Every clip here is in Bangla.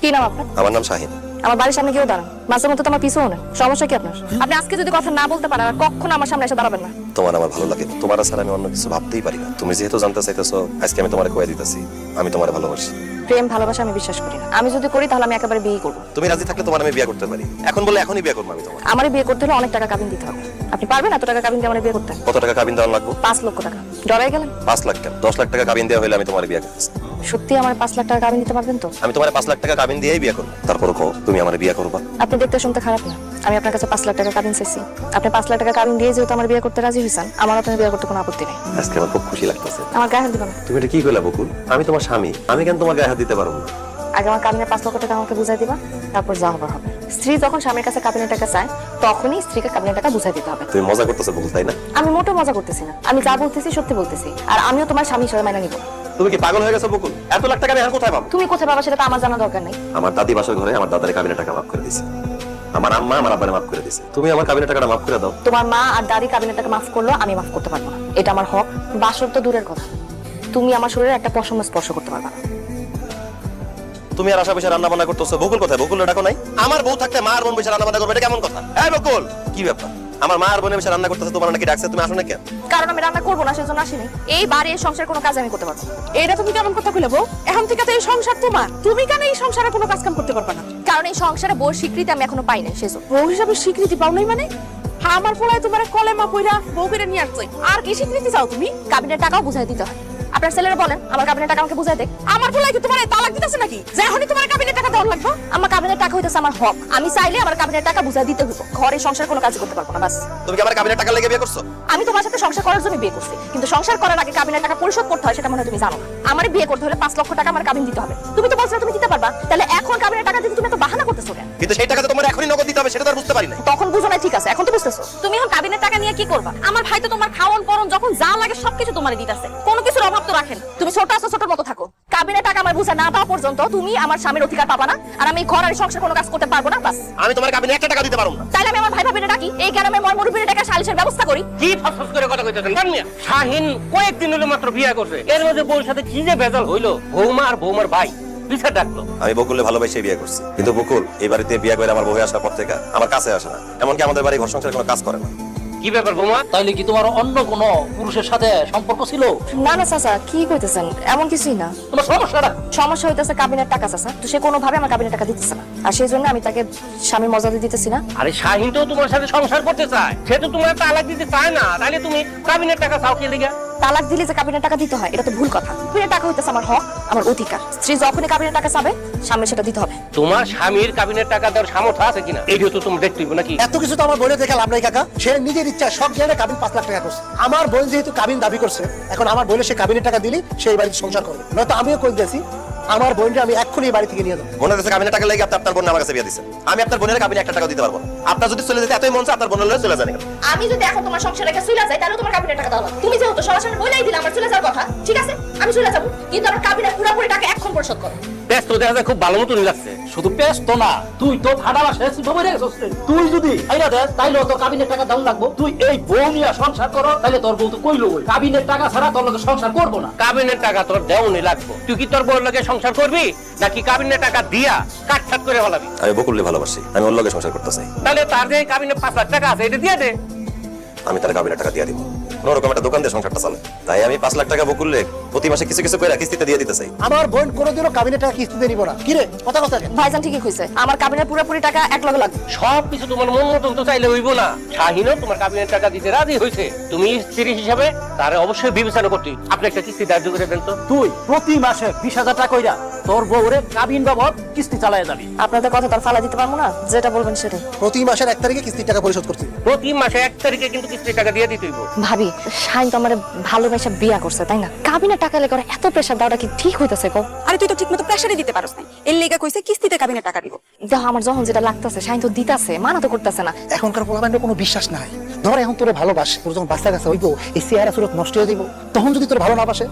কি নাম আপনার? আমার নাম শাহিন। আমার বাড়ির সামনে কেউ দাঁড়ান, মাঝে মধ্যে তো আমার পিছু না। সমস্যা কি আপনার? আপনি আজকে যদি কথা না বলতে পারেন আর কখনো আমার সামনে এসে দাঁড়াবেন না। তোমার আমার ভালো লাগে, তোমার ছাড়া আমি অন্য কিছু ভাবতেই পারি না। তুমি যেহেতু জানতে চাইতেছো, আজকে আমি তোমার কয়ে দিতেছি আমি তোমার ভালোবাসি। প্রেম ভালোবাসা আমি বিশ্বাস করি না। আমি যদি করি তাহলে আমি একেবারে বিয়ে করবো। তুমি রাজি থাকলে তোমার আমি বিয়ে করতে পারি। এখন বলে এখনই বিয়ে করবো আমি তোমার। আমারই বিয়ে করতে হলে অনেক টাকা কাবিন দিতে হবে। আপনি পারবেন এত টাকা কাবিন দিয়ে আমার বিয়ে করতে? কত টাকা কাবিন দেওয়া লাগবে? 5 লক্ষ টাকা। ডরাই গেলেন? 5 লাখ কেন, 10 লাখ টাকা কাবিন দেওয়া হলে আমি তোমার বিয়ে করতে। সত্যি আমার 5 লাখ টাকা কাবিন দিতে পারবেন তো? আমি তোমার 5 লাখ টাকা কাবিন দিয়েই বিয়ে করবো। তারপর কো তুমি আমার বিয়ে করবা? আপনি দেখতে শুনতে খারাপ না। আমি আপনার কাছে 5 লাখ টাকা কাবিন চাইছি। আপনি 5 লাখ টাকা কাবিন দিয়ে যেহেতু আমার বিয়ে করতে রাজি হয়েছেন, আমার আপনার বিয়ে করতে কোনো আপত্তি নেই। আজকে আমার খুব খুশি লাগতেছে। আমার গায়ে হাত দিবেন না। তুমি এটা কি কইলা বকুল? আমি তোমার স্বামী, আমি কেন তোমার গায়ে হাত দিতে পারবো না? আগে আমার কাবিনের 5 লক্ষ টাকা আমাকে বুঝাই দিবা, তারপর যা হবার হবে। স্ত্রী যখন স্বামীর কাছে কাবিনের টাকা চায়, তখনই স্ত্রীকে কাবিনের টাকা বুঝাই দিতে হবে। তুমি মজা করতেছো বকুল, তাই না? আমি মোটেও মজা করতেছি না। আমি যা বলতেছি সত্যি বলতেছি, আর আমিও তোমার স্বামী হিসেবে মেনে নিব। তুমি কি পাগল হয়ে গেছো বকুল? এত লাখ টাকা আমি আর কোথায় পাবো? তুমি কোথায় পাবা সেটা তো আমার জানা দরকার নেই। আমার দাদি বাসার ঘরে আমার দাদারে কাবিনের টাকা মাফ করে দিয়েছে। আমার আম্মা আমার আব্বারে মাফ করে দিয়েছে। তুমি আমার কাবিনের টাকাটা মাফ করে দাও। তোমার মা আর দাদি কাবিনের টাকা মাফ করলো, আমি মাফ করতে পারবো না। এটা আমার হক। বাসর তো দূরের কথা, তুমি আমার শরীরে একটা পশম স্পর্শ করতে পারবে না। তুমি আর আশা বসে রান্না বান্না করতেছো। বকুল কোথায়? বকুল ডাকো নাই? আমার বউ থাকতে মা আর বোন বসে রান্না বান্না করবে, এটা কেমন কথা? এই বকুল, কি ব্যাপার? আমার মা আর বোন বসে রান্না করতেছে, তোমার নাকি ডাকছে, তুমি আসো না কেন? কারণ আমি রান্না করবো না, সেজন্য আসিনি। এই বাড়ির সংসার কোনো কাজ আমি করতে পারবো না। এটা তুমি কেমন কথা কইলে বউ? এখন থেকে তো এই সংসার তোমার, তুমি কেন এই সংসারে কোনো কাজ কাম করতে পারবে না? কারণ এই সংসারে বউর স্বীকৃতি আমি এখনো পাই নাই, সেজন্য। বউ হিসাবে স্বীকৃতি পাও নাই মানে? আমার পোলায় তোমার কলেমা পইরা বউ করে নিয়ে আসছে, আর কি স্বীকৃতি চাও তুমি? কাবিনের টাকাও বুঝাই দিতে হয়। আপনার ছেলেরা বলেন আমার কাবিনের টাকা আমাকে বুঝাই দেখ। আমার পোলায় কি তোমার তালাক দিতেছে নাকি যে এখনই তোমার কাবিনের টাকা দেওয়ার লাগবে? আমার কাবিনের টাকা হইতেছে আমার হক। আমি চাইলে আমার কাবিনের টাকা বুঝাই দিতে হইব। ঘরে সংসার কোনো কাজ করতে পারবো না, বাস। তুমি কি আমার কাবিনের টাকা লেগে বিয়ে করছো? আমি তোমার সাথে সংসার করার জন্য বিয়ে করছি, কিন্তু সংসার করার আগে কাবিনের টাকা পরিশোধ করতে হয়, সেটা মনে হয় তুমি জানো না। আমার বিয়ে করতে হলে 5 লক্ষ টাকা আমার কাবিন দিতে হবে। তুমি তো বলছো তুমি দিতে পারবা, তাহলে এখন কাবিনের টাকা দিতে তুমি এত বাহানা করতেছো কেন? কিন্তু সেই টাকা তো তোমার এখনই নগদ দিতে হবে, সেটা তো আর বুঝতে পারি না। তখন বুঝো না, ঠিক আছে, এখন তো বুঝতেছো। তুমি এখন কাবিনের টাকা নিয়ে কি করবা? আমার ভাই তো তোমার খাওয়ান পরন যখন যা লাগে সবকিছু তোমার দিতেছে, কোনো কিছুর অভাব তো রাখেন। তুমি ছোট আছো, ছোটর মতো থাকো। কাবিনের টাকা আমার বুঝা না পাওয়া পর্যন্ত তুমি আমার স্বামীর অধিকার পাবা না, আর আমি ঘর আর সংসার কোনো কাজ করতে পারবো না, বাস। আমি তোমার কাবিনে 1 টাকা দিতে পারবো না। তাইলে আমি আমার ভাই ভাবিরে ডাকি, এই গ্রামে মরমুরবিরে টাকা সালিশের ব্যবস্থা করি। কি ফসফস করে কথা কইতেছেন জানিয়া? শাহিন কয়েকদিন হলো মাত্র বিয়া করছে, এর মধ্যে বউর সাথে কি যে ভেজাল হইলো। বৌমা আর বৌমার ভাই বিচার ডাকলো। আমি বকুলে ভালোবাসে বিয়ে করছি, কিন্তু বকুল এই বাড়িতে বিয়ে করে আমার বউ আসার পর থেকে আমার কাছে আসে না। এমনকি আমাদের বাড়ি ঘর সংসারে কোনো কাজ করে না। কি ব্যাপার বৌমা? তাইলে কি তোমার অন্য কোনো পুরুষের সাথে সম্পর্ক ছিল? না না চাচা, কি কইতেছেন? এমন কিছুই না। তোমার সমস্যাটা? সমস্যা হইতেছে কাবিনের টাকা চাচা, তো সে কোনোভাবে আমার কাবিনের টাকা দিতেছে না, আর সেই জন্য আমি তাকে স্বামীর মর্যাদা দিতেছি না। আরে শাহিন তো তোমার সাথে সংসার করতে চায়, সে তো তোমার তালাক দিতে চায় না, তাহলে তুমি কাবিনের টাকা চাও কি লিগা? তালাক দিলে যে কাবিনের টাকা দিতে হয়, এটা তো ভুল কথা। কাবিনের টাকা হইতেছে আমার হক, আমার অধিকার। স্ত্রী যখনই কাবিনের টাকা চাবে, সামনে সেটা দিতে হবে। তোমার স্বামীর কাবিনের টাকা দেওয়ার সামর্থ্য আছে কিনা এইটা তো তুমি দেখতে হইব নাকি? এত কিছু তো আমার বোনের দেখে লাভ নাই কাকা। সে নিজের ইচ্ছা সব জেনে কাবিন 5 লাখ টাকা করছে। আমার বোন যেহেতু কাবিন দাবি করছে, এখন আমার বোনের সে কাবিনের টাকা দিলি সেই বাড়িতে সংসার করবে, নয়তো আমিও কই দিয়েছি আমার বোনকে আমি এক্ষুনি এই বাড়ি থেকে নিয়ে যাবো। বোনের কাছে কাবিনের টাকা লেগে আপনার বোন আমার কাছে বিয়ে দিচ্ছেন। আমি আপনার বোনের কাবিনে 1 টাকা দিতে পারবো না। আপনার যদি চলে যেতে এতই মন চায়, আপনার বোনের লয়ে চলে যান। আমি যদি এখন তোমার সংসার রেখে চলে যাই, তাহলে তোমার কাবিনের টাকা দাও না। তুমি যেহেতু সরাসরি বলেই দিলে আমার চলে যাওয়ার কথা, ঠিক আছে আমি চলে যাবো, কিন্তু আমার কাবিনের পুরোপুরি টাকা এখন পরিশোধ করো। ব্যস্ত দেখা যায় খুব ভালো মতন লাগছে। শুধু পেস তো না, তুই তো ফাটা বাসে ভাবে রেখেছিস। তুই যদি আইনা দেস তাইলে তোর কাবিনের টাকা দাম লাগবো। তুই এই বউ নিয়ে সংসার করো, তাইলে তোর বউ তো কইলো কাবিনের টাকা ছাড়া তোর লগে সংসার করবো না। কাবিনের টাকা তোর দেওনি লাগবো। তুই কি তোর বউর লগে সংসার করবি, নাকি কাবিনের টাকা দিয়া কাটছাট করে ফেলাবি? আমি বকুলকে ভালোবাসি, আমি ওর লগে সংসার করতে চাই। তাহলে তার যে কাবিনে 5 লাখ টাকা আছে এটা দিয়ে দে। আমি তার কাবিনের টাকা দিয়ে দিব। কোনো রকম একটা দোকান দিয়ে সংসারটা চালে, তাই আমি 5 লাখ টাকা বকুললে প্রতি মাসে কিছু কিছু করে কিস্তিতে দিয়ে দিতে চাই। আমার বোন কোনোদিনও কাবিনের টাকা কিস্তিতে নিব না। কি রে কথা কথা কেন? ভাইজান ঠিকই কইছে, আমার কাবিনের পুরোপুরি টাকা এক লগে লাগবে। সব কিছু তোমার মন মতন তো চাইলে হইব না। শাহিনও তোমার কাবিনের টাকা দিতে রাজি হয়েছে, তুমি স্ত্রী হিসাবে তারে অবশ্যই বিবেচনা করতে। আপনি একটা কিস্তি ধার্য করে দেন তো। তুই প্রতি মাসে 20,000 টাকা কইরা তোর বউরে কাবিন বাবদ কিস্তি চালায় যাবি। আপনাদের কথা তো আর ফালা দিতে পারবো না, যেটা বলবেন সেটাই। প্রতি মাসের 1 তারিখে কিস্তির টাকা পরিশোধ করতে হবে। প্রতি মাসে 1 তারিখে কিন্তু কিস্তির টাকা দিয়ে দিতে হইব। ভাবি, শাইন তো আমার ভালোবাসা বিয়া করছে, তাই না? কাবিনের টাকা লেগে ওরা এত প্রেশার দেওয়াটা কি ঠিক হইতেছে? কও আরে তুই তো ঠিকমতো প্রেসারই দিতে পারছ না, এর লেগা কইছে কিস্তিতে কাবিনের টাকা দিব। দেখো আমার যখন যেটা লাগতেছে, শাইন তো দিতাছে, মানা তো করতেছে না। এখনকার পোলাপানের কোনো বিশ্বাস নাই। ধর এখন তোরে ভালোবাসে, তোর যখন বাচ্চা কাছে হইব, এই চেহারা সুরত নষ্ট হয়ে যাইব, তখন যদি তোর ভালো না বাসে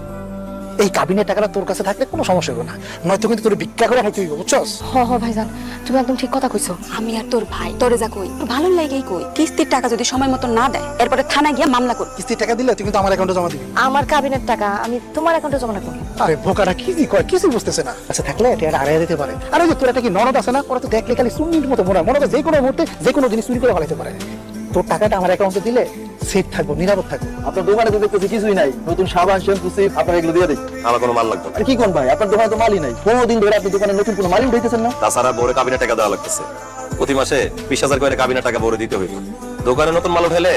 এই কাবিনের টাকাটা তোর কাছে থাকলে কোনো সমস্যা হবে না, নয়তো কিন্তু তোর ভিক্ষা করে খাইতে হইব, বুঝছস? হ ভাইজান, তুমি একদম ঠিক কথা কইছো। আমি আর তোর ভাই তোরে যা কই তোর ভালো লাগেই কই, কিস্তির টাকা যদি সময় মতো না দেয় এরপরে থানায় গিয়ে মামলা কর। কিস্তির টাকা দিলে তুই কিন্তু আমার অ্যাকাউন্টে জমা দিবি। আমার কাবিনের টাকা আমি তোমার অ্যাকাউন্টে জমা রাখবো। আরে বোকাটা কি কয়, কিছুই বুঝতেছে না। আচ্ছা থাকলে এটা আড়াই দিতে পারে। আর ওই যে তোর একটা কি ননদ আছে না, ওরা তো দেখলে খালি সুন্নির মতো মনে হয়, মনে হয় যে কোনো মুহূর্তে যে কোনো জিনিস চুরি করে ফেলাইতে পারে। তোর টাকাটা আমার অ্যাকাউন্টে দিলে সেফ থাকবো, নিরাপদ থাকবো। আপনার দোকানে তো দেখতেছি কিছুই নাই, নতুন সাবান শ্যাম্পু সিপ আপনার এগুলো দিয়ে দিই। আমার কোনো মাল লাগবে না। আর কি কোন ভাই, আপনার দোকানে তো মালই নাই, 15 দিন ধরে আপনি দোকানে নতুন কোনো মালই উঠাইতেছেন না। তাছাড়া বউরে কাবিনের টাকা দেওয়া লাগতেছে, প্রতি মাসে 20,000 করে কাবিনের টাকা বউরে দিতে হইব। দোকানে নতুন মাল উঠাইলে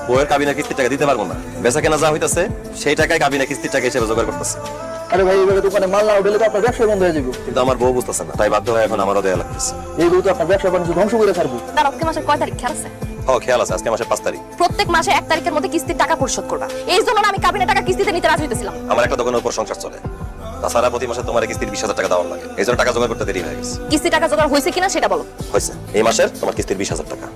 বউয়ের কাবিনের কিস্তির টাকা দিতে পারবো না। বেচা কেনা যা হইতাছে সেই টাকায় কাবিনের কিস্তির টাকা হিসেবে জোগাড় করতেছে। আরে ভাই এইভাবে দোকানে মাল না উঠাইলে তো আপনার ব্যবসা বন্ধ হয়ে যাবে। কিন্তু আমার বউ বুঝতেছে না, তাই বাধ্য হয়ে এখন আমারও দেয়া লাগতেছে। এইগুলো তো আপনার ব্যবসা বাণিজ্য ধ্বংস করে ছাড়বো। তার আজকে মাসের কয় তারিখ খেয়াল আছে? খেয়াল আছে, আজকে মাসের 5 তারিখ। প্রত্যেক মাসে 1 তারিখের মধ্যে কিস্তির টাকা পরিশোধ করবা। এই জন্য না আমি কাবিনের টাকা কিস্তিতে নিতে রাজি হইতেছিলাম। আমার একটা দোকানের উপর সংসার চলে, তাছাড়া প্রতি মাসে তোমার কিস্তির 20,000 টাকা দেওয়ার লাগে। এই জন্য টাকা জোগাড় করতে দেরি হয়ে গেছে। কিস্তি টাকা জোগাড় হয়েছে কিনা সেটা বলো। হয়েছে, এই মাসের তোমার কিস্তির 20,000 টাকা।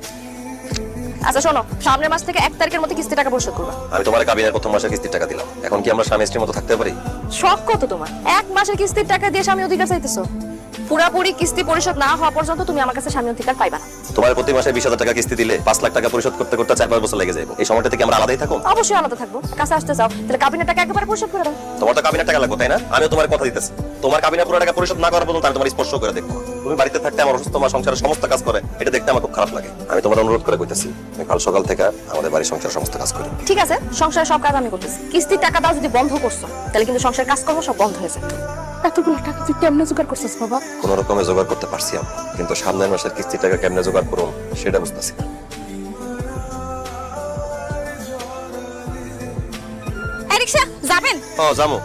আচ্ছা শোনো, সামনের মাস থেকে 1 তারিখের মধ্যে কিস্তি টাকা পরিশোধ করবা। আমি তোমার কাবিনের প্রথম মাসের কিস্তির টাকা দিলাম, এখন কি আমরা স্বামী স্ত্রীর মতো থাকতে পারি? শখ কত তোমার? 1 মাসের কিস্তির টাকা দিয়ে স্বামী অধিকার চাইতেছো? পুরাপুরি কিস্তি পরিশোধ না হওয়া পর্যন্ত তুমি আমার কাছে স্বামী অধিকার পাইবা না। তোমার প্রতি মাসে 20,000 টাকা কিস্তি দিলে 5 লাখ টাকা পরিশোধ করতে করতে 4-5 বছর লেগে যাবে। এই সময়টা থেকে আমরা আলাদাই থাকো। অবশ্যই আলাদা থাকবো। কাছে আসতে চাও তাহলে কাবিনের টাকা একেবারে পরিশোধ করে দাও। তোমার তো কাবিনের টাকা লাগবে তাই না? আমিও তোমার কথা দিতেছি, তোমার কাবিনের পুরো টাকা পরিশোধ না করার পর্যন্ত আমি তোমার স্পর্শ করে দেখবো। তুমি বাড়িতে থাকতে আমার অসুস্থ মা সংসারের সমস্ত কাজ করে, এটা দেখতে আমার খুব খারাপ লাগে। আমি তোমার অনুরোধ করে কইতেছি, আমি কাল সকাল থেকে আমাদের বাড়ির সংসারের সমস্ত কাজ করি। ঠিক আছে, সংসারের সব কাজ আমি করতেছি। কিস্তির টাকা দাও যদি বন্ধ করছো তাহলে কিন্তু সংসারের কাজকর্ম সব বন্ধ হয়ে যাবে। এতগুলো টাকা তুই কেমনে জোগাড় করছিস বাবা? কোন রকমে জোগাড় করতে পারছি আমি, কিন্তু সামনের মাসের কিস্তির টাকা কেমনে জোগাড় করুন সেটা বুঝতেছি না। এই রিকশা যাবেন? যাবো।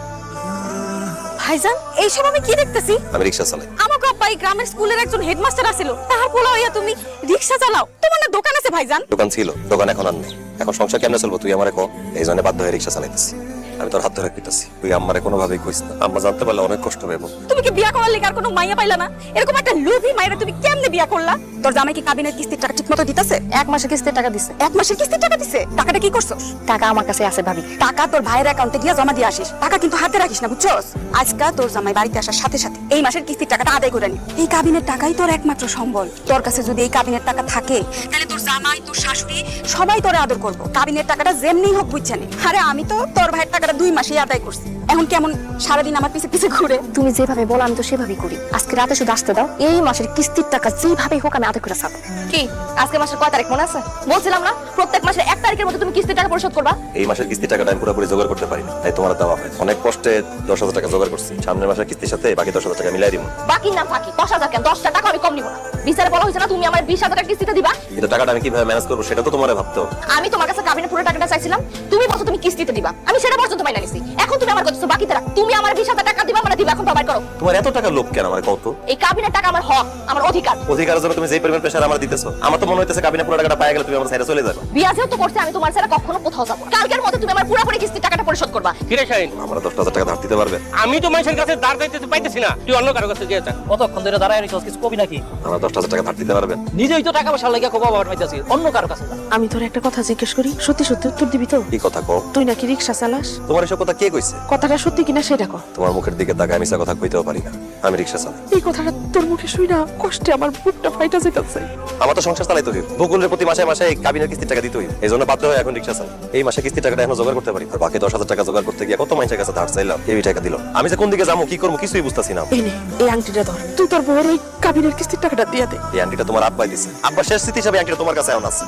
ভাইজান এইসব আমি কি দেখতেছি? আমি রিক্সা চালাই। আমাকে আব্বা এই গ্রামের স্কুলের একজন হেডমাস্টার আছিল, তাহার পোলা হইয়া তুমি রিকশা চালাও? তোমার না দোকান আছে ভাইজান? দোকান ছিল, দোকান এখন আর নেই। এখন সংসার কেমনে চলবো তুই আমারে কো, এই জন্য বাধ্য হয়ে রিক্সা চালাইতেছি। আমি তোর হাত ধরে কইতাছি, তুই আমারে কোনোভাবেই কইস না, আম্মা জানতে পারলে অনেক কষ্ট পাবো। তুমি কি বিয়া করার লেগে আর কোনো মাইয়া পাইলা না? এরকম একটা লোভী মাইয়া তুমি কেমনে বিয়া করলা? তোর জামাই কি কাবিনের কিস্তির টাকা ঠিক মতো দিতেছে? 1 মাসের কিস্তির টাকা দিছে। 1 মাসের কিস্তির টাকা দিছে? টাকাটা কি করছস? টাকা আমার কাছে আছে ভাবি। টাকা তোর ভাইয়ের অ্যাকাউন্টে গিয়ে জমা দিয়ে আসিস, টাকা কিন্তু হাতে রাখিস না, বুঝছস? আজকা তোর জামাই বাড়িতে আসার সাথে সাথে এই মাসের কিস্তির টাকাটা আদায় করে নি। এই কাবিনের টাকাই তোর একমাত্র সম্বল। তোর কাছে যদি এই কাবিনের টাকা থাকে তাহলে তোর জামাই তোর শাশুড়ি সবাই তোরে আদর করবো। কাবিনের টাকাটা যেমনি হোক বুঝছে নি। আরে আমি তো তোর ভাইয়ের টাকাটা 2 মাসেই আদায় করছি, এখন কেমন সারাদিন আমার পিছে পিছে ঘুরে। তুমি যেভাবে বলো আমি তো সেভাবেই করি। আজকে রাতে শুধু আসতে দাও, এই মাসের কিস্তির টাকা যেভাবে হোক আমি আদায় করে ছাড়বো। কি আজকে মাসের কয় তারিখ মনে আছে? বলছিলাম না প্রত্যেক মাসের 1 তারিখের মধ্যে তুমি কিস্তির টাকা পরিশোধ করবা। এই মাসের কিস্তির টাকাটা আমি পুরোপুরি জোগাড় করতে পারি না, তাই তোমার দেওয়া হয়। অনেক কষ্টে 10,000 টাকা জোগাড় করছি, সামনের মাসের কিস্তির সাথে বাকি 10,000 টাকা মিলাই দিব। বাকি না ফাঁকি 10,000 কেন? 10টা টাকা আমি কম নিব না। বিচারে বলা হয়েছে না তুমি আমার 20,000 টাকা কিস্তিতে দিবা। কিন্তু টাকাটা আমি কিভাবে ম্যানেজ করবো সেটা তো তোমার ভাবতে হবে। আমি তোমার কাছে কাবিনের পুরো টাকাটা চাইছিলাম, তুমি বলছো তুমি কিস্তিতে দিবা, আমি সেটা পর্যন্ত মাইনা নিছি। এখন তুমি আমার কাছে বাকিতে রাখ, তুমি আমার 20,000 টাকা দিবা মানে দিবা, এখন বাবাই করো। তোমার এত টাকা লোভ কেন আমার কত? এই কাবিনের টাকা আমার হক, আমার অধিকার। অধিকারের জন্য তুমি যেই পরিমাণ প্রেশার আমার দিতেছো, আমার তো মনে হইতেছে কাবিনের পুরো টাকাটা পাই গেলে তুমি আমার সাইডে চলে যাবে। বিয়া যেহেতু করছে আমি তোমার ছাড়া কখনো কোথাও যাব না। কালকের মধ্যে তুমি আমার পুরোপুরি কিস্তির টাকাটা পরিশোধ করবা। কিরে শাহিন, আমরা 10,000 টাকা ধার দিতে পারবে? আমি তো মানুষের কাছে দাঁড় দিতে পাইতেছি না, তুই অন্য কারো কাছে দিয়ে যা। কতক্ষণ ধরে দাঁড়ায় রইছস, কিছু কবি নাকি? আমরা 10,000 টাকা ধার দিতে পারবেন? নিজেই তো টাকা পয়সা লাগিয়া খুব অভাব পাইতাছি, অন্য কারো কাছে যা। আমি তোর একটা কথা জিজ্ঞেস করি, সত্যি সত্যি উত্তর দিবি তো? কি কথা কও? তুই নাকি রিকশা চালাস? তোমার এসব কথা কে কইছে? কথাটা সত্যি কিনা সেটা কর। তোমার মুখের দিকে তাকায় মিছা কথা কইতেও পারি না, আমি রিকশা চালাই। এই কথাটা তোর মুখে শুই না কষ্টে আমার বুকটা ফাইটা যেতেছে। আমার তো সংসার চালাইতে হইব, বকুলের প্রতি মাসে মাসে এই কাবিনের কিস্তির টাকা দিতে হইব, এই জন্য বাধ্য হয়ে এখন রিকশা চালাই। এই মাসে কিস্তির টাকাটা এখন জোগাড় করতে পারি, আর বাকি 10,000 টাকা জোগাড় করতে গিয়ে কত মানুষের কাছে ধার চাইলাম, এই টাকা দিল। আমি যে কোন দিকে যাবো কি করবো কিছুই বুঝতেছি না। এই নে এই আংটিটা ধর, তুই তোর বউর ওই কাবিনের কিস্তির টাকাটা দিয়ে দে। এই আংটিটা তোমার আব্বাই দিছে, আব্বার শেষ স্মৃতি হিসাবে আংটিটা তোমার কাছে এখন আছে।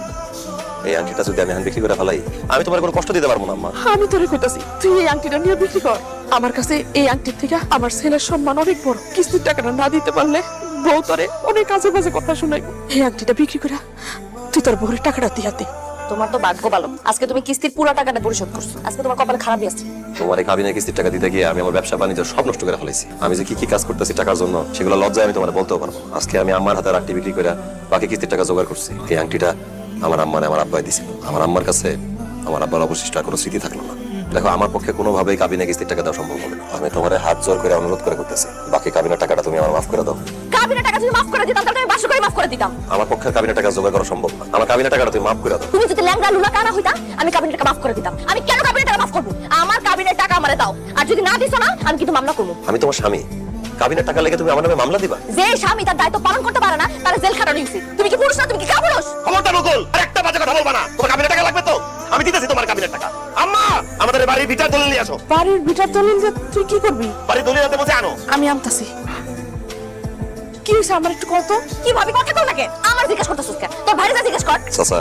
এই আংটিটা যদি আমি এখন বিক্রি করে ফেলাই, আমি তোমার কোনো কষ্ট দিতে পারবো না আম্মা। আমি তোরে কইতাছি তুই এই আংটিটা নিয়ে বিক্রি কর। আমার কাছে এই আংটির থেকে আমার ছেলের সম্মান অনেক বড়। কিস্তির টাকাটা না দিতে পারলে বউ তোরে অনেক আজে বাজে কথা শুনাইবো। এই আংটিটা বিক্রি করে তুই তোর বউর টাকাটা দিয়ে দে। তোমার তো ভাগ্য ভালো, আজকে তুমি কিস্তির পুরো টাকাটা পরিশোধ করছো। আজকে তোমার কপালে খারাপই আছে। তোমার এই কাবিনের কিস্তির টাকা দিতে গিয়ে আমি আমার ব্যবসা বাণিজ্য সব নষ্ট করে ফেলেছি। আমি যে কি কি কাজ করতেছি টাকার জন্য সেগুলো লজ্জায় আমি তোমার বলতেও পারবো। আজকে আমি আমার হাতে আংটি বিক্রি করে বাকি কিস্তির টাকা জোগাড় করছি। এই আংটিটা আমার আম্মার আমার আব্বাই দিছিল। আমার আম্মার কাছে আমার আব্বার অবশিষ্ট আর কোনো স্মৃতি থাকলো না। দেখো আমার পক্ষে কোনোভাবেই কাবিনে কিস্তির টাকা দেওয়া সম্ভব হবে না। আমি তোমার হাত জোর করে অনুরোধ করে করতেছি, বাকি কাবিনের টাকাটা তুমি আমার মাফ করে দাও। কাবিনের টাকা যদি মাফ করে দিতাম তাহলে আমি 500 করে মাফ করে দিতাম। আমার পক্ষে কাবিনের টাকা জোগাড় করা সম্ভব না। আমার কাবিনের টাকাটা তুমি মাফ করে দাও। তুমি যদি ল্যাংড়া লুলা কানা হইতা আমি কাবিনের টাকা মাফ করে দিতাম। আমি কেন কাবিনের টাকা মাফ করব? আমার কাবিনের টাকা আমারে দাও, আর যদি না দিছো না আমি কিন্তু মামলা করব। আমি তোমার স্বামী, কাবিনের টাকা লেগে তুমি আমার নামে মামলা দিবা? যে স্বামী তার দায়িত্ব পালন করতে পারে না তার জেল খাটানো উচিত। তুমি কি পুরুষ না? তুমি কি কাপুরুষ? ক্ষমতা নকল আর একটা বাজে কথা বলবা না। তোমার কাবিনের টাকা লাগবে তো আমি দিতেছি তোমার কাবিনের টাকা। আম্মা আমাদের বাড়ির ভিটার দলিল নিয়ে আসো। বাড়ির ভিটার দলিল যে তুই কি করবি? বাড়ির দলিল আনতে বলছে আনো। আমি আমতাছি। কি হয়েছে আমার একটু কত? কি ভাবি কথা কও নাকি? আমার জিজ্ঞেস করতেছস কেন? তোর ভাইরে যা জিজ্ঞেস কর। চাচা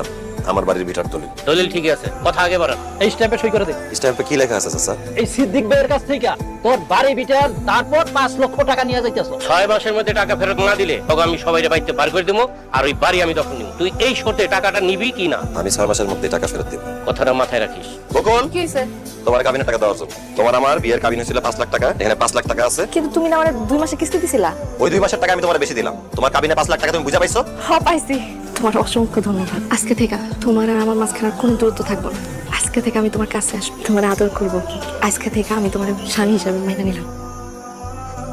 আমার বাড়ির ভিটার দলিল। দলিল ঠিকই আছে, কথা আগে বাড়ান। এই স্ট্যাম্পে সই করে দে। স্ট্যাম্পে কি লেখা আছে চাচা? এই সিদ্দিক ভাইয়ের কাছ থেকে তোর বাড়ি বিটার তারপর 5 লক্ষ টাকা নিয়ে যাইতেছ। 6 মাসের মধ্যে টাকা ফেরত না দিলে তখন আমি সবাইরে বাড়িতে বার করে দেবো, আর ওই বাড়ি আমি দখল নিব। তুই এই শর্তে টাকাটা নিবি কি না? আমি 6 মাসের মধ্যে টাকা ফেরত দেব। কথাটা মাথায় রাখিস। বকুল কি হইছে? তোমার কাবিনের টাকা দেওয়ার জন্য। তোমার আমার বিয়ের কাবিন ছিল 5 লাখ টাকা, এখানে 5 লাখ টাকা আছে। কিন্তু তুমি না আমারে 2 মাসে কিস্তি দিছিলা। ওই 2 মাসের টাকা আমি তোমার বেশি দিলাম। তোমার কাবিনে 5 লাখ টাকা তুমি বুঝা পাইছো? হ্যাঁ পাইছি। তোমার অসংখ্য ধন্যবাদ। আজকে থেকে তোমার আর আমার মাঝখানে আর কোনো দূরত্ব থাকবো না। আজকে থেকে আমি তোমার কাছে আসবো, তোমার আদর করবো। আজকে থেকে আমি তোমার স্বামী হিসাবে মেনে নিলাম।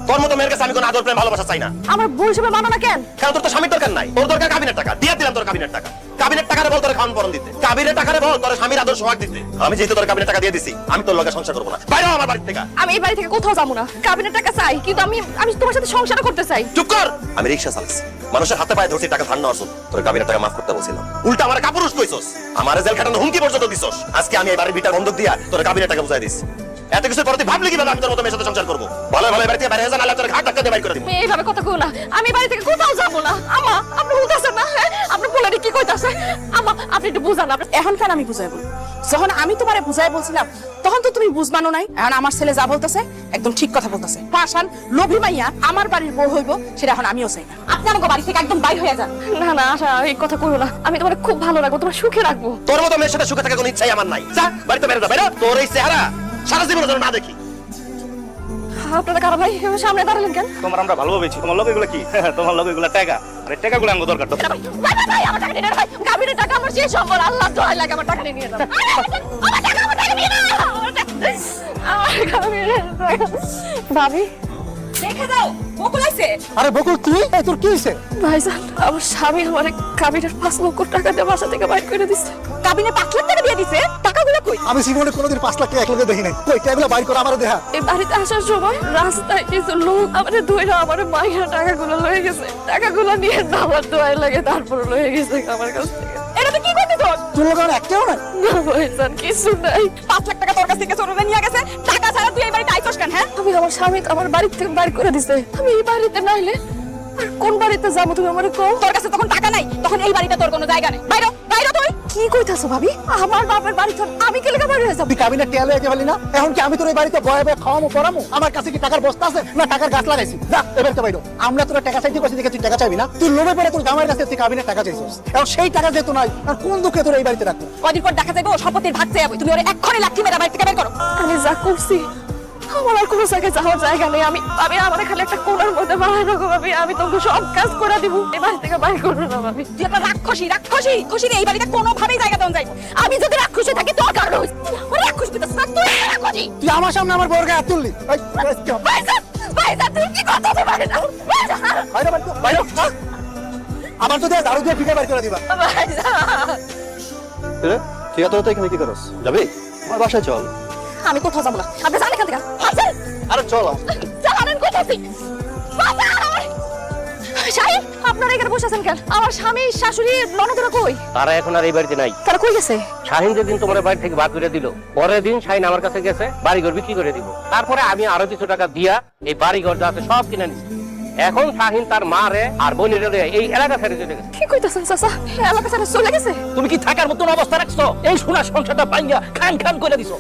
তোর মতো মেয়ের কাছে আমি কোনো আদর প্রেম ভালোবাসা চাই না। আমার বউ হিসেবে মানো না কেন? কারণ তোর তো স্বামীর দরকার নাই, তোর দরকার কাবিনের টাকা। দিয়ে দিলাম তোর কাবিনের টাকা। কাবিনের টাকারে বল তোর খাওয়ান পরন দিতে, কাবিনের টাকারে বল তোর স্বামীর আদর সোহাগ দিতে। আমি যেহেতু তোর কাবিনের টাকা দিয়ে দিছি, আমি তোর লগে সংসার করবো না। বাইরে হ আমার বাড়ি থেকে। আমি এই বাড়ি থেকে কোথাও যাবো না। কাবিনের টাকা চাই, কিন্তু আমি তোমার সাথে সংসার করতে চাই। চুপ কর। আমি রিকশা চালাচ্ছি, মানুষের হাতে পায়ে ধরছি টাকা ধার নেওয়ার জন্য। তোর কাবিনের টাকা মাফ করতে বলছিলাম, উল্টা আমার কাপুরুষ কইছস, আমার জেল খাটানো হুমকি পর্যন্ত দিছস। আজকে আমি এই বাড়ির ভিটার বন্ধক দিয়া তোর কাবিনের টাকা বুঝাই দিছি। এত কিছু পরে তুই ভাবলি কিভাবে আমি তোর মতো মেয়ের সাথে সংসার করবো? ভালো ভালো বাড়ি থেকে বাইরে যা, নাহলে তোর ঘাট ধাক্কা দিয়ে বাইর করে দিব। তুমি এইভাবে কথা কও না। আমি এই বাড়ি থেকে কোথাও যাবো না। আমা আপনি বুঝতেছেন না? হ্যাঁ? আপনি বলেন কি কইতাছে? আমা আপনি একটু বুঝান। আপনি এখন কেন আমি বুঝাই বল? যখন আমি তোমারে বুঝাই বলছিলাম তখন তো তুমি বুঝবানো নাই। এখন আমার ছেলে যা বলতেছে একদম ঠিক কথা বলতেছে। পাশান লোভী মাইয়া আমার বাড়ির বউ হইব, সেটা এখন আমিও চাই না। আপনি আমাকে বাড়ি থেকে একদম বাইর হয়ে যান। না না আশা, এই কথা কইও না। আমি তোমার খুব ভালো রাখবো, তোমার সুখে রাখবো। তোর মতো মেয়ের সাথে সুখে থাকার কোনো ইচ্ছাই আমার নাই। যা বাড়িতে বেরো, যা বেরো। তোর এই চেহারা সারা জীবন যেন না দেখি। আপনারা কারা ভাই এভাবে সামনে দাঁড়ালেন কেন? তোমার আমরা ভালোভাবেছি। তোমার লোক এগুলো কি? তোমার লোক এগুলো টাকা, আরে টাকাগুলো আঙ্গ দরকার তো। ভাই ভাই ভাই, ভাই আমার টাকা নিয়ে নেন ভাই। কাবিনের টাকা আমার শেষ সম্বল। আল্লাহ দোহাই লাগে আমার টাকা নিয়ে যান। আমার টাকা নিয়ে নাও। আমার কাবিনের টাকা। ভাবি দেখে দাও, বকুল আইছে। আরে বকুল তুই, এই তোর কি হইছে? ভাইজান আমার স্বামী আমার কাবিনের 5 লক্ষ টাকা দিয়ে বাসা থেকে বাইর করে দিছে। কাবিনে 5 লাখ টাকা দিয়ে দিছে? টাকাগুলো কই? আমি জীবনে কোনোদিন 5 লাখ টাকা একলগে দেখি নাই। কই টাকাগুলো বাইর করে আমারে দেখা। এই বাড়িতে আসার সময় রাস্তায় কিছু লোক আমাদের ধইরা আমার মাইয়া টাকাগুলো লয়ে গেছে। টাকাগুলো নিয়ে আমার দোয়াই লাগে, তারপর লয়ে গেছে আমার কাছ থেকে। এটা তুই কি করতেছ? তোর লোক আমার একটাও নাই। না ভাইজান কিছু নাই। 5 লাখ টাকা তোর কাছ থেকে চোরে নিয়ে গেছে। টাকা ছাড়া তুই এই বাড়িতে আইছস কেন? হ্যাঁ আমি আমার স্বামী আমার বাড়ি থেকে বাইর করে দিছে। আমি এই বাড়িতে নাইলে আর কোন বাড়িতে যাবো তুমি আমারে কও? তোর কাছে তখন টাকা নাই, তখন এই বাড়িতে তোর কোনো জায়গা নেই। বাইরে বাইরে। তুই কি কইতাছ ভাবি? আমার বাপের বাড়ি তোর আমি কি লেগে বাইরে যাব? তুই কাবিনের টেয়া লয়ে গেলি না? এখন কি আমি তোর এই বাড়িতে বয়ে বয়ে খাওয়ামু পড়ামু? আমার কাছে কি টাকার বস্তা আছে না টাকার গাছ লাগাইছি? যা এবার তো বাইরো। আমরা তোর টাকা চাইতে কইছি দেখে তুই টাকা চাইবি না? তুই লোভে পড়ে তোর জামাইয়ের কাছে তুই কাবিনের টাকা চাইছিস। এখন সেই টাকা যেত নাই, আর কোন দুঃখে তোর এই বাড়িতে রাখবো? কদিন পর দেখা যাবে ও সম্পত্তির ভাগ চাইবে। তুমি ওরে এক্ষুনি লাঠি মেরে বাড়ি থেকে বের করো। আমি যা করছি আমার আর কোনো জায়গায় যাওয়ার জায়গা নেই। আমি আমার খালি একটা কোণার মধ্যে বাড়াই রাখো ভাবি। আমি তোমাকে সব কাজ করে দিব। এই বাড়ি থেকে বাইর করো না ভাবি। তুই একটা রাক্ষসী। রাক্ষসী এই বাড়িতে কোনোভাবেই জায়গা দেওয়া যাইব। আমি যদি রাক্ষসী থাকি তোর কারণে হইছে। ওরে রাক্ষসী বিতাস না, তুই রাক্ষসী। তুই আমার সামনে আমার বউর গায়ে হাত তুললি। এই, ভাইজান ভাইজান তুই কি করতেছিস? ভাইজান বাইরে বাইরে বাইরে। আমার তো ঝাড়ু দিয়ে ফিকে বাইর করে দিবা। ভাইজান ঠিক আছে, তো এখানে কি করছ? যাবি আমার বাসায় চল। আমি কোথাও যাবো না। আপনি জানেন এখান থেকে? হাসেন আরে চল। জানেন কোথায়? শাহিন আপনারা এখানে বসে আছেন কেন? আমার স্বামী শাশুড়ি ননদরা কই? তারা এখন আর এই বাড়িতে নাই। তারা কই গেছে? শাহিন যেদিন তোমার বাড়ি থেকে বার করে দিল, পরের দিন শাহিন আমার কাছে গেছে বাড়ি ঘর বিক্রি করে দিব। তারপরে আমি আরো কিছু টাকা দিয়া এই বাড়ি ঘর যা আছে সব কিনে নিচ্ছি। এখন শাহিন তার মা রে আর বোনের এই এলাকা ছেড়ে চলে গেছে। কি কইতাছেন চাচা? এলাকা ছেড়ে চলে গেছে? তুমি কি থাকার মতন অবস্থা রাখছো? এই সোনা সংসারটা ভাঙ্গা খান খান করে দিছো।